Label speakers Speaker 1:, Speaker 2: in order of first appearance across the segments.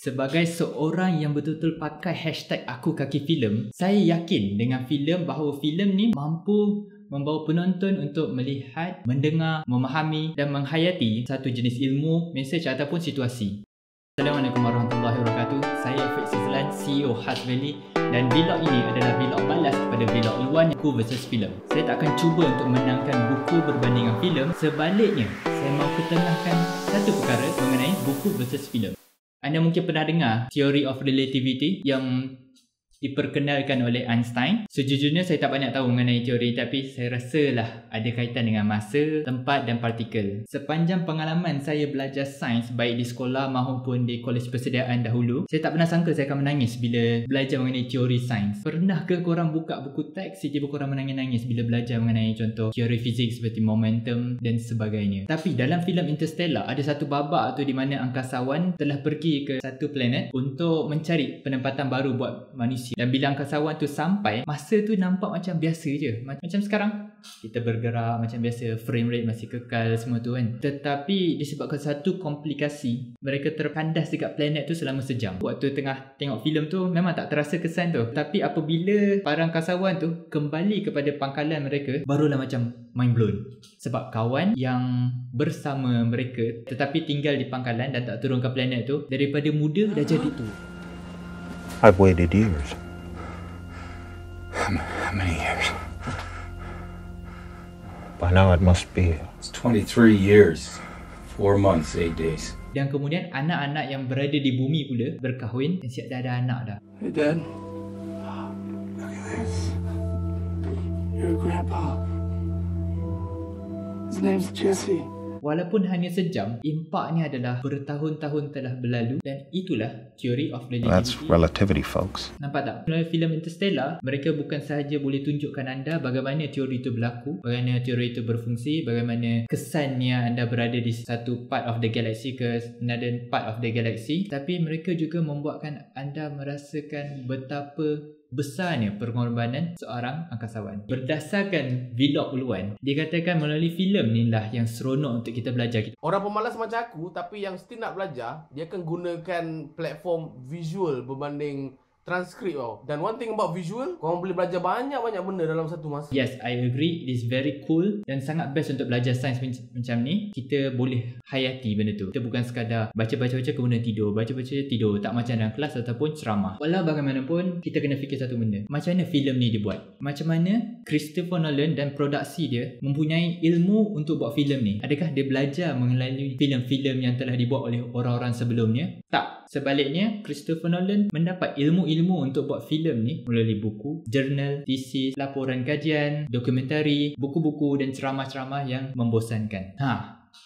Speaker 1: Sebagai seorang yang betul-betul pakai hashtag aku kaki filem, saya yakin dengan filem bahawa filem ni mampu membawa penonton untuk melihat, mendengar, memahami dan menghayati satu jenis ilmu, mesej ataupun situasi. Assalamualaikum warahmatullahi wabarakatuh. Saya Faiz Izlan, CEO Has Valley, dan vlog ini adalah vlog balas kepada vlog Luan buku versus filem. Saya tak akan cuba untuk menangkan buku berbanding dengan filem. Sebaliknya, saya mahu ketengahkan satu perkara mengenai buku versus filem. Anda mungkin pernah dengar Theory of Relativity yang diperkenalkan oleh Einstein. Sejujurnya saya tak banyak tahu mengenai teori, tapi saya rasalah ada kaitan dengan masa, tempat dan partikel. Sepanjang pengalaman saya belajar sains baik di sekolah maupun di kolej persediaan dahulu, saya tak pernah sangka saya akan menangis bila belajar mengenai teori sains. Pernah ke korang buka buku teks tiba-tiba korang menangis-nangis bila belajar mengenai contoh teori fizik seperti momentum dan sebagainya? Tapi dalam filem Interstellar ada satu babak tu di mana angkasawan telah pergi ke satu planet untuk mencari penempatan baru buat manusia. Dan bila angkasawan tu sampai, masa tu nampak macam biasa je, macam sekarang kita bergerak macam biasa, frame rate masih kekal semua tu kan. Tetapi disebabkan satu komplikasi, mereka terkandas dekat planet tu selama sejam. Waktu tengah tengok filem tu memang tak terasa kesan tu, tapi apabila para angkasawan tu kembali kepada pangkalan mereka, barulah macam mind blown. Sebab kawan yang bersama mereka tetapi tinggal di pangkalan dan tak turun ke planet tu, daripada muda dah jadi tu.
Speaker 2: I've waited years. How many years? By now it must be.
Speaker 3: It's 23 years, 4 months, 8 days.
Speaker 1: Dan kemudian anak-anak yang berada di bumi pula berkahwin dan siap dah ada anak dah.
Speaker 4: Hey Dad, look at this. You're a grandpa. His name's Jesse.
Speaker 1: Walaupun hanya sejam, impaknya adalah bertahun-tahun telah berlalu, dan itulah Theory of Relativity.
Speaker 2: That's relativity, folks.
Speaker 1: Nampak tak? Melalui filem Interstellar, mereka bukan sahaja boleh tunjukkan anda bagaimana teori itu berlaku, bagaimana teori itu berfungsi, bagaimana kesannya anda berada di satu part of the galaxy ke another part of the galaxy, tapi mereka juga membuatkan anda merasakan betapa besarnya pengorbanan seorang angkasawan. Berdasarkan vlog Luan, dikatakan melalui filem ni lah yang seronok untuk kita belajar.
Speaker 5: Orang pemalas macam aku tapi yang still nak belajar, dia akan gunakan platform visual berbanding transkrip tau. Dan one thing about visual, korang boleh belajar banyak-banyak benda dalam satu masa.
Speaker 1: Yes, I agree. It is very cool dan sangat best untuk belajar sains macam ni. Kita boleh hayati benda tu. Kita bukan sekadar baca-baca kemudian tidur, baca-baca tidur, tak macam dalam kelas ataupun ceramah. Walau bagaimanapun, kita kena fikir satu benda. Macam mana filem ni dibuat? Macam mana Christopher Nolan dan produksi dia mempunyai ilmu untuk buat filem ni? Adakah dia belajar mengenai filem-filem yang telah dibuat oleh orang-orang sebelumnya? Tak. Sebaliknya, Christopher Nolan mendapat ilmu untuk buat filem ni melalui buku, jurnal, tesis, laporan kajian, dokumentari, buku-buku dan ceramah-ceramah yang membosankan.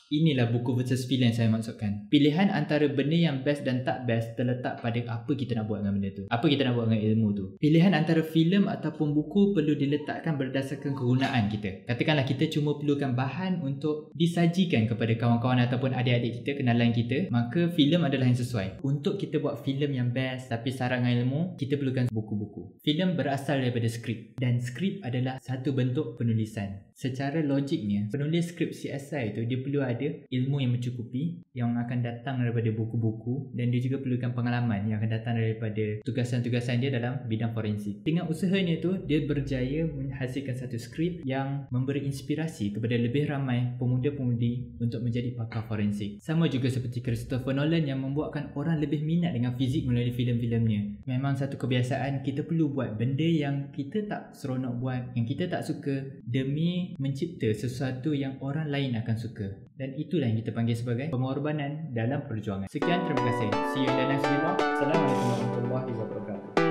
Speaker 1: Inilah buku versus filem saya maksudkan. Pilihan antara benda yang best dan tak best terletak pada apa kita nak buat dengan benda tu, apa kita nak buat dengan ilmu tu. Pilihan antara filem ataupun buku perlu diletakkan berdasarkan kegunaan kita. Katakanlah kita cuma perlukan bahan untuk disajikan kepada kawan-kawan ataupun adik-adik kita, kenalan kita, maka filem adalah yang sesuai. Untuk kita buat filem yang best tapi syarat dengan ilmu, kita perlukan buku-buku. Filem berasal daripada skrip, dan skrip adalah satu bentuk penulisan. Secara logiknya, penulis skrip CSI tu dia perlu ada ilmu yang mencukupi yang akan datang daripada buku-buku, dan dia juga perlukan pengalaman yang akan datang daripada tugasan-tugasan dia dalam bidang forensik. Dengan usahanya tu, dia berjaya menghasilkan satu skrip yang memberi inspirasi kepada lebih ramai pemuda-pemudi untuk menjadi pakar forensik. Sama juga seperti Christopher Nolan yang membuatkan orang lebih minat dengan fizik melalui filem-filemnya. Memang satu kebiasaan, kita perlu buat benda yang kita tak seronok buat, yang kita tak suka, demi mencipta sesuatu yang orang lain akan suka. Dan itulah yang kita panggil sebagai pengorbanan dalam perjuangan. Sekian, terima kasih. See you in the next video. Assalamualaikum warahmatullahi wabarakatuh.